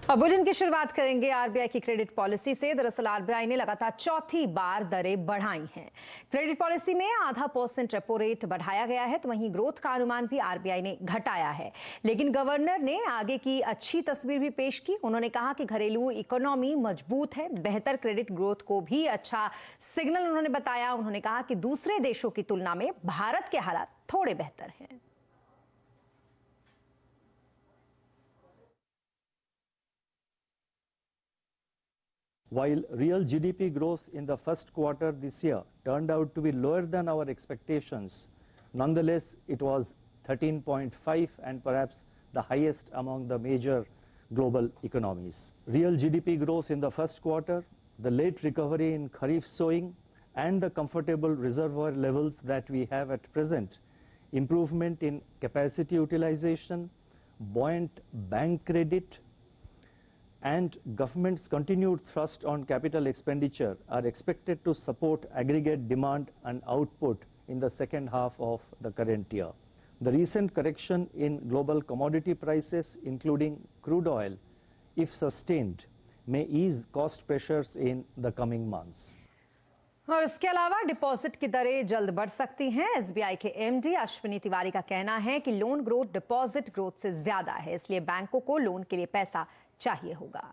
अब बुलेटिन की शुरुआत करेंगे आरबीआई की क्रेडिट पॉलिसी से। दरअसल आरबीआई ने लगातार चौथी बार दरें बढ़ाई हैं। क्रेडिट पॉलिसी में 0.5% रेपो रेट बढ़ाया गया है, तो वहीं ग्रोथ का अनुमान भी आरबीआई ने घटाया है। लेकिन गवर्नर ने आगे की अच्छी तस्वीर भी पेश की। उन्होंने कहा कि घरेलू इकोनॉमी मजबूत है, बेहतर क्रेडिट ग्रोथ को भी अच्छा सिग्नल उन्होंने बताया। उन्होंने कहा कि दूसरे देशों की तुलना में भारत के हालात थोड़े बेहतर हैं। While real GDP growth in the first quarter this year turned out to be lower than our expectations, nonetheless it was 13.5 and perhaps the highest among the major global economies. Real GDP growth in the first quarter, the late recovery in Kharif sowing and the comfortable reservoir levels that we have at present, improvement in capacity utilization, buoyant bank credit, and government's continued thrust on capital expenditure are expected to support aggregate demand and output in the second half of the current year. The recent correction in global commodity prices, including crude oil, if sustained, may ease cost pressures in the coming months. और इसके अलावा deposit की दरें जल्द बढ़ सकती हैं। SBI के एमडी अश्विनी तिवारी का कहना है कि लोन ग्रोथ डिपॉजिट ग्रोथ से ज्यादा है, इसलिए बैंकों को लोन के लिए पैसा चाहिए होगा।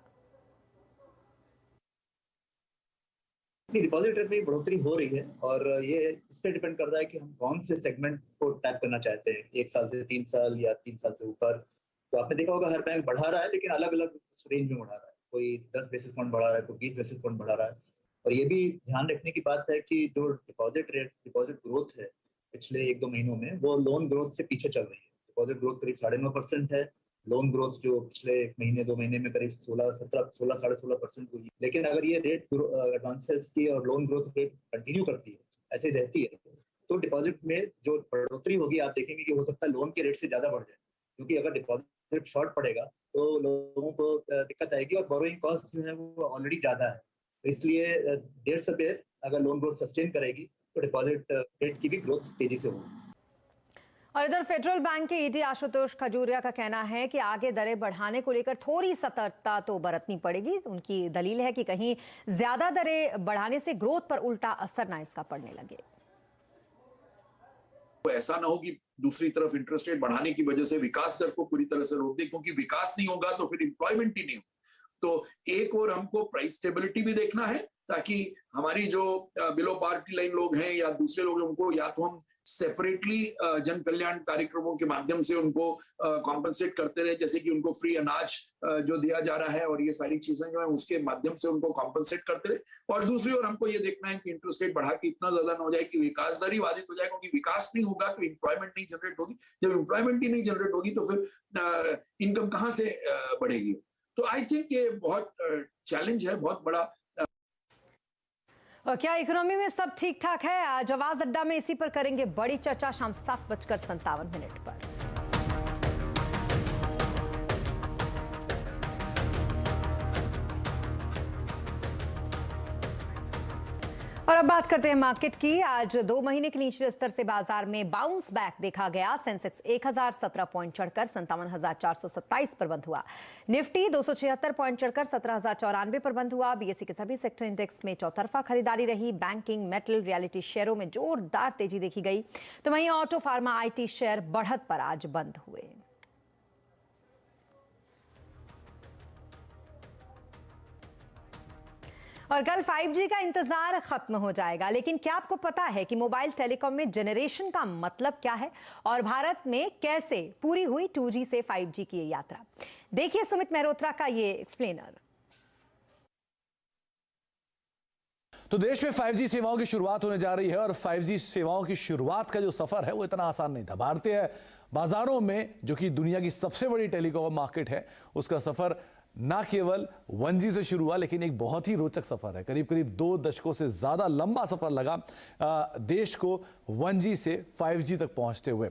डिपॉजिट रेट में बढ़ोतरी हो रही है और ये इस पे डिपेंड कर रहा है कि हम कौन से सेगमेंट को टैप करना चाहते हैं, 1 साल से 3 साल या 3 साल से ऊपर। तो आपने देखा होगा हर बैंक बढ़ा रहा है, लेकिन अलग अलग रेंज में बढ़ा रहा है। कोई 10 बेसिस पॉइंट बढ़ा रहा है, कोई 20 बेसिस पॉइंट बढ़ा रहा है। और ये भी ध्यान रखने की बात है कि जो डिपॉजिट ग्रोथ है पिछले 1-2 महीनों में, वो लोन ग्रोथ से पीछे चल रही है। डिपॉजिट ग्रोथ करीब 9.5% है, लोन ग्रोथ जो पिछले 1 महीने 2 महीने में करीब 16-16% हुई। लेकिन अगर ये रेट एडवांसेस की और लोन ग्रोथ रेट कंटिन्यू करती है, ऐसे रहती है, तो डिपॉजिट में जो बढ़ोतरी होगी आप देखेंगे कि हो सकता है लोन के रेट से ज्यादा बढ़ जाए, क्योंकि अगर डिपॉजिट शॉर्ट पड़ेगा तो लोगों को दिक्कत आएगी और बोरोइंग कॉस्ट जो है वो ऑलरेडी ज्यादा है। इसलिए देर से देर अगर लोन ग्रोथ सस्टेन करेगी तो डिपॉजिट रेट की भी ग्रोथ तेजी से होगी। और इधर फेडरल बैंक के ईडी आशुतोष खजूरिया का कहना है कि आगे दरें बढ़ाने को लेकर थोड़ी सतर्कता तो बरतनी पड़ेगी। उनकी दलील है कि कहीं ज्यादा दरें बढ़ाने से ग्रोथ पर उल्टा असर ना इसका पड़ने लगे। ऐसा ना हो कि दूसरी तरफ इंटरेस्ट रेट बढ़ाने की वजह से विकास दर को पूरी तरह से रोक दे, क्योंकि विकास नहीं होगा तो फिर एम्प्लॉयमेंट ही नहीं होगा। तो एक और हमको प्राइस स्टेबिलिटी भी देखना है, ताकि हमारी जो बिलो पावर्टी लाइन लोग हैं या दूसरे लोग हैं, उनको या तो हम सेपरेटली जन कल्याण कार्यक्रमों के माध्यम से उनको कॉम्पनसेट करते रहे, जैसे कि उनको फ्री अनाज जो दिया जा रहा है और ये सारी चीजें जो है उसके माध्यम से उनको कॉम्पनसेट करते रहे। और दूसरी ओर हमको ये देखना है कि इंटरेस्ट रेट बढ़ा के इतना ज्यादा ना हो जाए कि विकास दर ही बाधित हो जाए, क्योंकि विकास नहीं होगा तो एम्प्लॉयमेंट नहीं जनरेट होगी। जब एम्प्लॉयमेंट ही नहीं जनरेट होगी तो फिर इनकम कहाँ से बढ़ेगी। तो आई थिंक ये बहुत चैलेंज है, बहुत बड़ा। और क्या इकोनॉमी में सब ठीक ठाक है? आज आवाज अड्डा में इसी पर करेंगे बड़ी चर्चा शाम 7:57 पर। और अब बात करते हैं मार्केट की। आज 2 महीने के निचले स्तर से बाजार में बाउंस बैक देखा गया। सेंसेक्स 1017 पॉइंट चढ़कर 57,427 पर बंद हुआ। निफ्टी 276 पॉइंट चढ़कर 17,094 पर बंद हुआ। बीएसई के सभी सेक्टर इंडेक्स में चौतरफा खरीदारी रही। बैंकिंग, मेटल, रियलिटी शेयरों में जोरदार तेजी देखी गई, तो वहीं ऑटो, फार्मा, आईटी शेयर बढ़त पर आज बंद हुए। और कल 5G का इंतजार खत्म हो जाएगा, लेकिन क्या आपको पता है कि मोबाइल टेलीकॉम में जनरेशन का मतलब क्या है और भारत में कैसे पूरी हुई 2G से 5G की यात्रा? देखिए सुमित मेहरोत्रा का ये एक्सप्लेनर। तो देश में 5G सेवाओं की शुरुआत होने जा रही है और 5G सेवाओं की शुरुआत का जो सफर है वो इतना आसान नहीं था। भारतीय बाजारों में, जो कि दुनिया की सबसे बड़ी टेलीकॉम मार्केट है, उसका सफर ना केवल 1G से शुरू हुआ, लेकिन एक बहुत ही रोचक सफर है। करीब करीब 2 दशकों से ज्यादा लंबा सफर लगा देश को 1G से 5G तक पहुंचते हुए।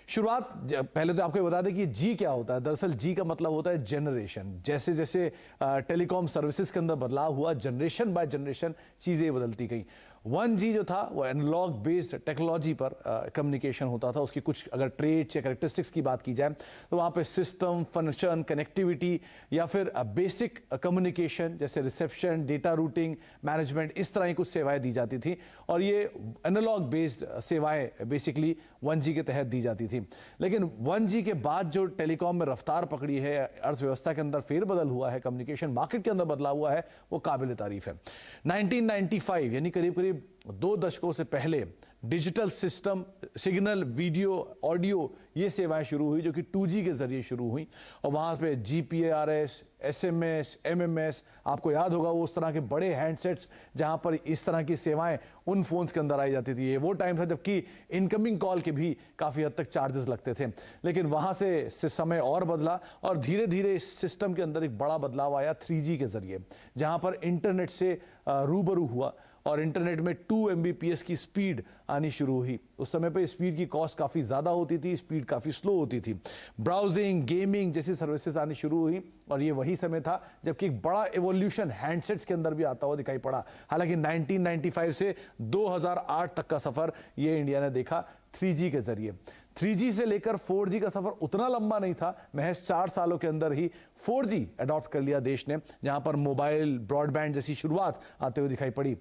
शुरुआत, पहले तो आपको बता दें कि जी क्या होता है। दरअसल जी का मतलब होता है जनरेशन। जैसे जैसे टेलीकॉम सर्विसेज के अंदर बदलाव हुआ, जनरेशन बाय जनरेशन चीजें बदलती गई। 1G जो था वो एनालॉग बेस्ड टेक्नोलॉजी पर कम्युनिकेशन होता था। उसकी कुछ अगर ट्रेड्स या कैरेक्टरिस्टिक्स की बात की जाए तो वहाँ पे सिस्टम, फंक्शन, कनेक्टिविटी या फिर बेसिक कम्युनिकेशन जैसे रिसेप्शन, डेटा रूटिंग, मैनेजमेंट, इस तरह की कुछ सेवाएं दी जाती थी और ये एनालॉग बेस्ड सेवाएं बेसिकली 1G के तहत दी जाती थी। लेकिन 1G के बाद जो टेलीकॉम में रफ्तार पकड़ी है, अर्थव्यवस्था के अंदर फेरबदल हुआ है, कम्युनिकेशन मार्केट के अंदर बदलाव हुआ है, वो काबिल तारीफ है। 1995 यानी करीब करीब 2 दशकों से पहले digital system, signal, video, audio, ये सेवाएं शुरू हुई जो कि 2G के जरिए शुरू हुई और वहाँ पे GPRS, SMS, MMS, आपको याद होगा वो उस तरह के बड़े हैंडसेट्स जहाँ पर इस तरह की सेवाएं उन फोन्स के अंदर आई जाती थी। ये वो टाइम था जबकि इनकमिंग कॉल के भी काफ़ी हद तक चार्जेस लगते थे। लेकिन वहाँ से समय और बदला और धीरे धीरे इस सिस्टम के अंदर एक बड़ा बदलाव आया 3G के जरिए, जहाँ पर इंटरनेट से रूबरू हुआ और इंटरनेट में 2 Mbps की स्पीड आनी शुरू हुई। उस समय पे स्पीड की कॉस्ट काफ़ी ज़्यादा होती थी, स्पीड काफ़ी स्लो होती थी। ब्राउजिंग, गेमिंग जैसी सर्विसेज आनी शुरू हुई और ये वही समय था जबकि एक बड़ा एवोल्यूशन हैंडसेट्स के अंदर भी आता हुआ दिखाई पड़ा। हालांकि 1995 से 2008 तक का सफ़र ये इंडिया ने देखा 3G के जरिए। 3G से लेकर 4G का सफर उतना लंबा नहीं था, महज 4 सालों के अंदर ही 4G अडॉप्ट कर लिया देश ने, जहां पर मोबाइल ब्रॉडबैंड जैसी शुरुआत आते हुए दिखाई पड़ी।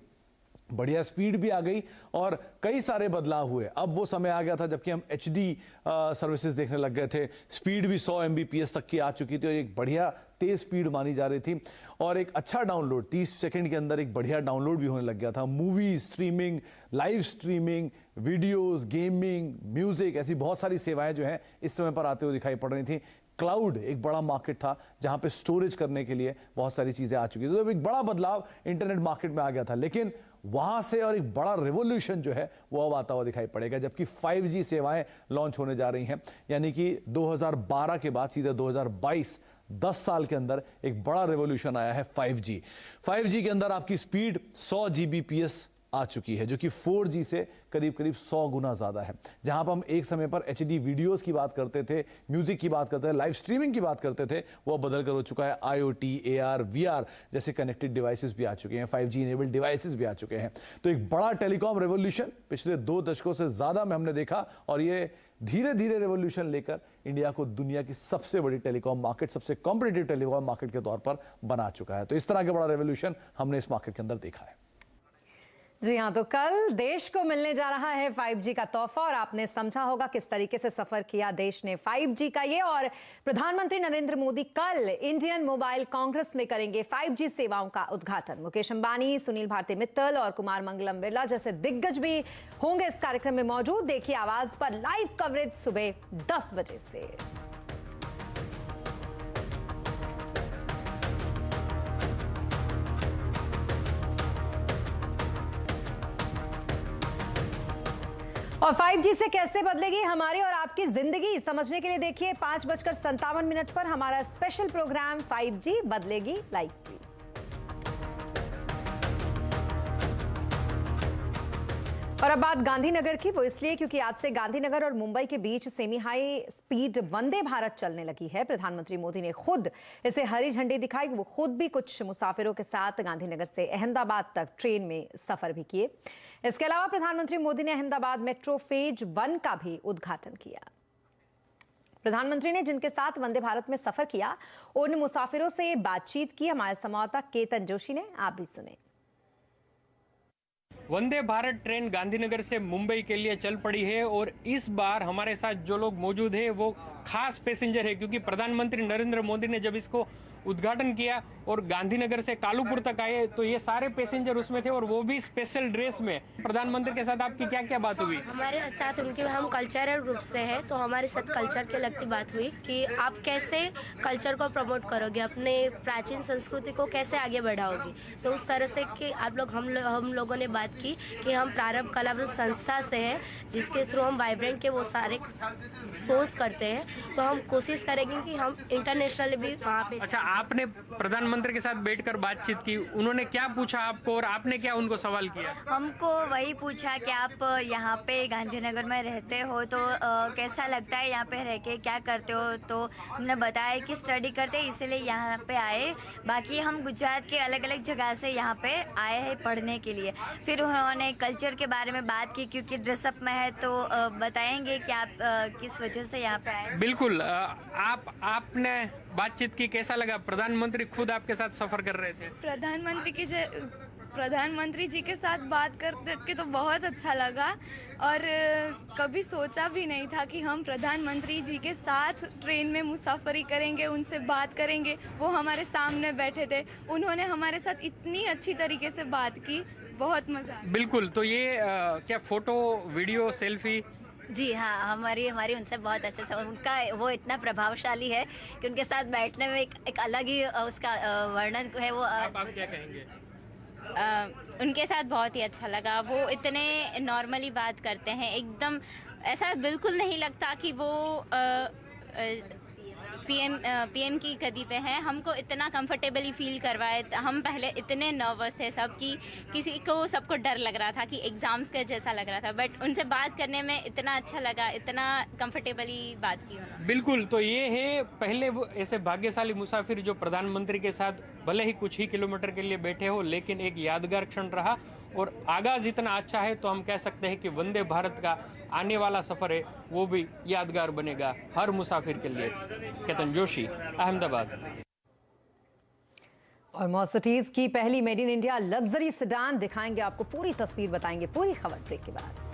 बढ़िया स्पीड भी आ गई और कई सारे बदलाव हुए। अब वो समय आ गया था जबकि हम HD सर्विसेज देखने लग गए थे। स्पीड भी 100 Mbps तक की आ चुकी थी और एक बढ़िया तेज स्पीड मानी जा रही थी और एक अच्छा डाउनलोड 30 सेकंड के अंदर एक बढ़िया डाउनलोड भी होने लग गया था। Movie streaming, live streaming, videos, gaming, music, ऐसी बहुत सारी सेवाएं जो हैं इस समय पर आते हुए दिखाई पड़ रही थी। क्लाउड एक बड़ा मार्केट था जहां पे स्टोरेज करने के लिए बहुत सारी चीजें आ चुकी थी। तो एक बड़ा बदलाव इंटरनेट मार्केट में आ गया था। लेकिन वहां से और एक बड़ा रिवॉल्यूशन जो है वो अब आता हुआ दिखाई पड़ेगा जबकि 5G सेवाएं लॉन्च होने जा रही हैं। यानी कि 2012 के बाद सीधे 2022 10 साल के अंदर एक बड़ा रिवॉल्यूशन आया है 5G। 5G के अंदर आपकी स्पीड 100 Gbps आ चुकी है जो कि 4G से करीब करीब 100 गुना ज़्यादा है। जहां पर हम एक समय पर HD वीडियोस की बात करते थे, म्यूजिक की बात करते थे, लाइव स्ट्रीमिंग की बात करते थे, वो बदल कर हो चुका है IoT, AR, VR जैसे कनेक्टेड डिवाइसेस भी आ चुके हैं, 5G इनेबल्ड डिवाइसेस भी आ चुके हैं। तो एक बड़ा टेलीकॉम रेवोल्यूशन पिछले 2 दशकों से ज़्यादा में हमने देखा और ये धीरे धीरे रेवोल्यूशन लेकर इंडिया को दुनिया की सबसे बड़ी टेलीकॉम मार्केट, सबसे कॉम्पिटिटिव टेलीकॉम मार्केट के तौर पर बना चुका है। तो इस तरह का बड़ा रेवोल्यूशन हमने इस मार्केट के अंदर देखा है। जी हाँ, तो कल देश को मिलने जा रहा है 5G का तोहफा और आपने समझा होगा किस तरीके से सफर किया देश ने 5G का ये। और प्रधानमंत्री नरेंद्र मोदी कल इंडियन मोबाइल कांग्रेस में करेंगे 5G सेवाओं का उद्घाटन। मुकेश अंबानी, सुनील भारती मित्तल और कुमार मंगलम बिरला जैसे दिग्गज भी होंगे इस कार्यक्रम में मौजूद। देखिए आवाज पर लाइव कवरेज सुबह 10 बजे से। और 5G से कैसे बदलेगी हमारी और आपकी जिंदगी, समझने के लिए देखिए 5:57 पर हमारा स्पेशल प्रोग्राम 5G बदलेगी लाइव भी। और अब बात गांधीनगर की, वो इसलिए क्योंकि आज से गांधीनगर और मुंबई के बीच semi high speed Vande Bharat चलने लगी है। प्रधानमंत्री मोदी ने खुद इसे हरी झंडी दिखाई। वो खुद भी कुछ मुसाफिरों के साथ गांधीनगर से अहमदाबाद तक ट्रेन में सफर भी किए। इसके अलावा प्रधानमंत्री मोदी ने अहमदाबाद मेट्रो फेज 1 का भी उद्घाटन किया। प्रधानमंत्री ने जिनके साथ वंदे भारत में सफर किया उन मुसाफिरों से बातचीत की। हमारे संवाददाता केतन जोशी ने, आप भी सुने। वंदे भारत ट्रेन गांधीनगर से मुंबई के लिए चल पड़ी है और इस बार हमारे साथ जो लोग मौजूद हैं वो खास पैसेंजर है क्योंकि प्रधानमंत्री नरेंद्र मोदी ने जब इसको उद्घाटन किया और गांधीनगर से कालूपुर तक आए तो ये सारे पैसेंजर उसमें थे और वो भी स्पेशल ड्रेस में। प्रधानमंत्री के साथ आपकी क्या क्या बात हुई? हमारे साथ उनके, हम कल्चरल ग्रुप से है तो हमारे साथ कल्चर के लगती बात हुई कि आप कैसे कल्चर को प्रमोट करोगे, अपने प्राचीन संस्कृति को कैसे आगे बढ़ाओगे। तो उस तरह से कि आप लोग हम लोगों ने बात की कि हम प्रारंभ कलावृत्त संस्था से है जिसके थ्रू हम वाइब्रेंट के वो सारे सोर्स करते हैं। तो हम कोशिश करेंगे कि हम इंटरनेशनल भी वहाँ पे। अच्छा, आपने प्रधानमंत्री के साथ बैठकर बातचीत की, उन्होंने क्या पूछा आपको और आपने क्या उनको सवाल किया? हमको वही पूछा कि आप यहाँ पे गांधीनगर में रहते हो तो कैसा लगता है यहाँ पे रह के, क्या करते हो? तो हमने बताया कि स्टडी करते हैं इसीलिए यहाँ पे आए, बाकी हम गुजरात के अलग अलग जगह से यहाँ पे आए हैं पढ़ने के लिए। फिर उन्होंने कल्चर के बारे में बात की, क्योंकि ड्रेसअप में है तो बताएंगे कि आप किस वजह से यहाँ पे आए। बिल्कुल, आपने बातचीत की, कैसा लगा? प्रधानमंत्री खुद आपके साथ सफर कर रहे थे। प्रधानमंत्री जी के साथ बात करके तो बहुत अच्छा लगा, और कभी सोचा भी नहीं था कि हम प्रधानमंत्री जी के साथ ट्रेन में मुसाफरी करेंगे, उनसे बात करेंगे। वो हमारे सामने बैठे थे, उन्होंने हमारे साथ इतनी अच्छी तरीके से बात की, बहुत मजा। बिल्कुल, तो ये क्या फोटो, वीडियो, सेल्फी? जी हाँ, हमारी उनसे बहुत अच्छे से, उनका वो इतना प्रभावशाली है कि उनके साथ बैठने में एक अलग ही उसका वर्णन है। वो आप क्या कहेंगे? उनके साथ बहुत ही अच्छा लगा। वो इतने नॉर्मली बात करते हैं, एकदम ऐसा बिल्कुल नहीं लगता कि वो पीएम की गद्दी पे हैं। हमको इतना कंफर्टेबली फील करवाए। हम पहले इतने नर्वस थे सब कि सबको डर लग रहा था कि एग्ज़ाम्स का जैसा लग रहा था, बट उनसे बात करने में इतना अच्छा लगा, इतना कंफर्टेबली बात की उन्होंने। बिल्कुल, तो ये है पहले वो ऐसे भाग्यशाली मुसाफिर जो प्रधानमंत्री के साथ भले ही कुछ ही किलोमीटर के लिए बैठे हो, लेकिन एक यादगार क्षण रहा। और आगाज इतना अच्छा है तो हम कह सकते हैं कि वंदे भारत का आने वाला सफर है वो भी यादगार बनेगा हर मुसाफिर के लिए। केतन जोशी, अहमदाबाद। और मर्सिडीज की पहली made in India luxury sedan दिखाएंगे आपको, पूरी तस्वीर बताएंगे, पूरी खबर ब्रेक के बाद।